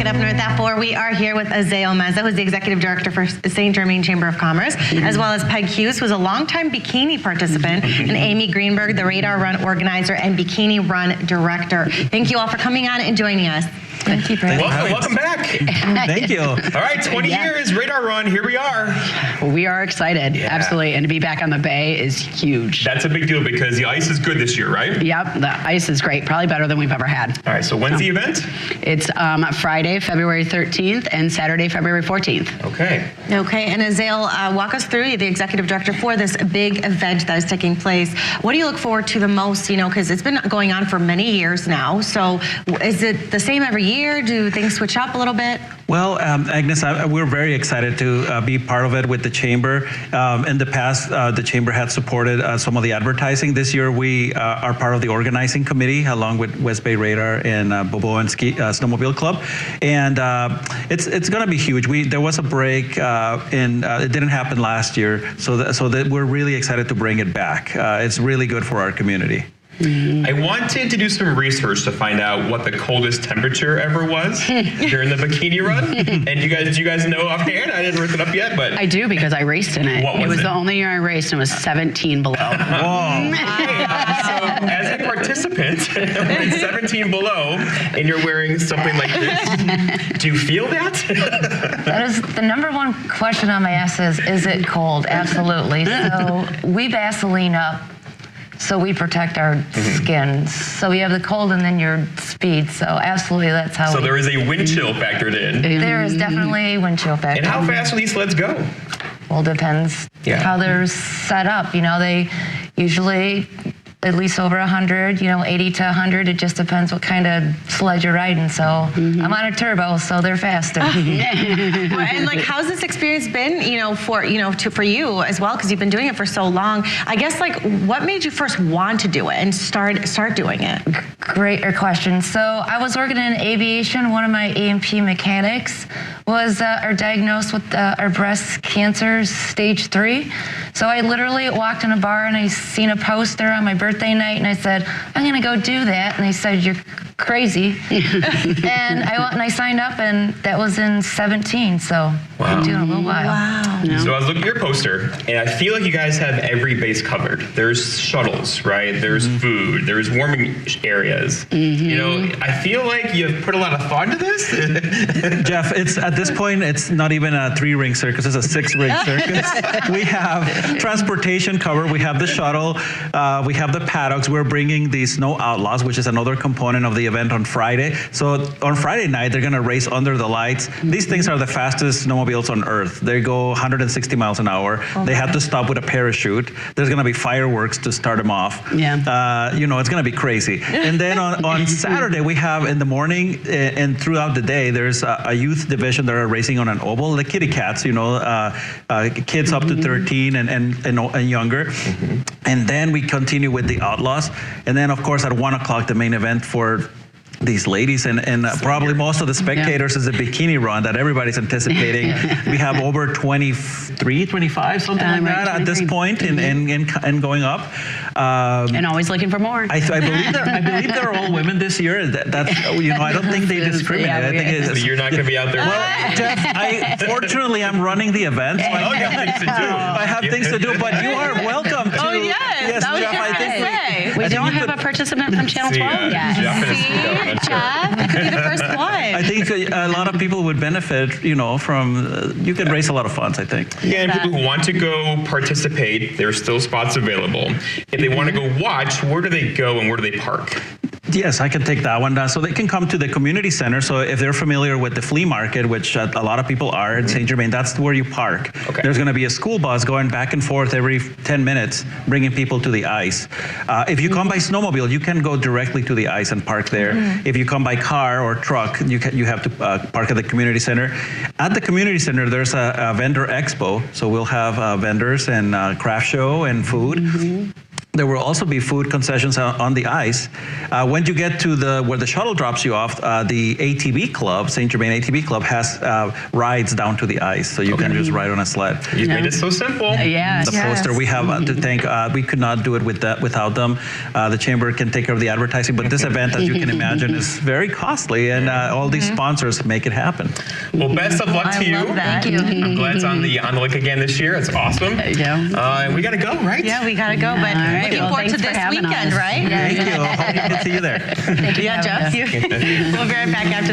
it up north at 4. We are here with Azael Meza, who's the Executive Director for St. Germain Chamber of Commerce, as well as Peg Hughes, who's a longtime Bikini participant, and Amy Greenberg, the Radar Run organizer and Bikini Run director. Thank you all for coming on and joining us. Thank you, Brad. Welcome back. Thank you. All right, 20 years, Radar Run, here we are. Well, we are excited, absolutely. And to be back on the Bay is huge. That's a big deal because the ice is good this year, right? Yep, the ice is great, probably better than we've ever had. All right, so when's the event? It's Friday, February 13th, and Saturday, February 14th. Okay. Okay, and Azael, walk us through, the Executive Director for this big event that is taking place. What do you look forward to the most, because it's been going on for many years now. So is it the same every year? Do things switch up a little bit? Well, Agnes, we're very excited to be part of it with the Chamber. In the past, the Chamber had supported some of the advertising. This year, we are part of the organizing committee, along with West Bay Radar and Balboa and Snowmobile Club. And it's going to be huge. There was a break, and it didn't happen last year, so that we're really excited to bring it back. It's really good for our community. I wanted to do some research to find out what the coldest temperature ever was during the Bikini Run. And do you guys know offhand? I didn't look it up yet, but I do because I raced in it. What was it? It was the only year I raced, and it was 17 below. Whoa. So as a participant, when it's 17 below, and you're wearing something like this, do you feel that? That is the number one question on my ass is it cold? Absolutely. So we Vaseline up. So we protect our skins. So you have the cold and then your speed. So absolutely, that's how. So there is a wind chill factored in. There is definitely a wind chill factor. And how fast do these sleds go? Well, depends how they're set up. They usually at least over 100, 80 to 100. It just depends what kind of sled you're riding. So I'm on a turbo, so they're faster. And how's this experience been, for you as well, because you've been doing it for so long. I guess what made you first want to do it and start doing it? Great question. So I was working in aviation. One of my A&P mechanics was diagnosed with our breast cancer, stage 3. So I literally walked in a bar and I seen a poster on my birthday night and I said, I'm going to go do that. And they said, you're crazy. And I went and I signed up, and that was in 17. So I'm doing a little while. Wow. Yeah. So I was looking at your poster, and I feel like you guys have every base covered. There's shuttles, right? There's food. There's warming areas. I feel like you've put a lot of thought into this. Jeff, at this point, it's not even a 3-ring circus, it's a 6-ring circus. We have transportation covered, we have the shuttle, we have the paddocks. We're bringing the Snow Outlaws, which is another component of the event on Friday. So on Friday night, they're gonna race under the lights. These things are the fastest snowmobiles on earth. They go 160 miles an hour. They have to stop with a parachute. There's gonna be fireworks to start them off. Yeah. It's gonna be crazy. And then on Saturday, we have in the morning and throughout the day, there's a youth division that are racing on an oval, the kitty cats, kids up to 13 and younger. And then we continue with the Outlaws. And then of course at 1 o'clock, the main event for these ladies and probably most of the spectators is a Bikini Run that everybody's anticipating. We have over 23, 25, something like that at this point, and going up. And always looking for more. I believe they're all women this year. That's I don't think they discriminate. I think So you're not going to be out there. Well, Jeff, fortunately I'm running the event. So you have things to do. I have things to do, but you are welcome to. Oh, yes. That was Jeff, just I think say. We don't have a participant from Channel 12 yet. Jeff, it could be the first one. I think a lot of people would benefit, from, you can raise a lot of funds, I think. Again, people who want to go participate, there's still spots available. If they want to go watch, where do they go and where do they park? Yes, I can take that one down. So they can come to the community center. So if they're familiar with the flea market, which a lot of people are in St. Germain, that's where you park. Okay. There's going to be a school bus going back and forth every 10 minutes, bringing people to the ice. If you come by snowmobile, you can go directly to the ice and park there. If you come by car or truck, you have to park at the community center. At the community center, there's a vendor expo. So we'll have vendors and craft show and food. There will also be food concessions on the ice. When you get to where the shuttle drops you off, the ATV Club, St. Germain ATV Club, has rides down to the ice, so you can just ride on a sled. You've made it so simple. Yes. The poster we have to thank. We could not do it without them. The chamber can take care of the advertising, but this event, as you can imagine, is very costly, and all these sponsors make it happen. Well, best of luck to you. love that. Thank you. I'm glad it's on the link again this year. It's awesome. There you go. And we got to go, right? Yeah, we gotta go, but All right, looking well, forward to thanks for this having weekend, us. right? Thank you. Hope we can see you there. Yeah, Jeff. We'll be right back after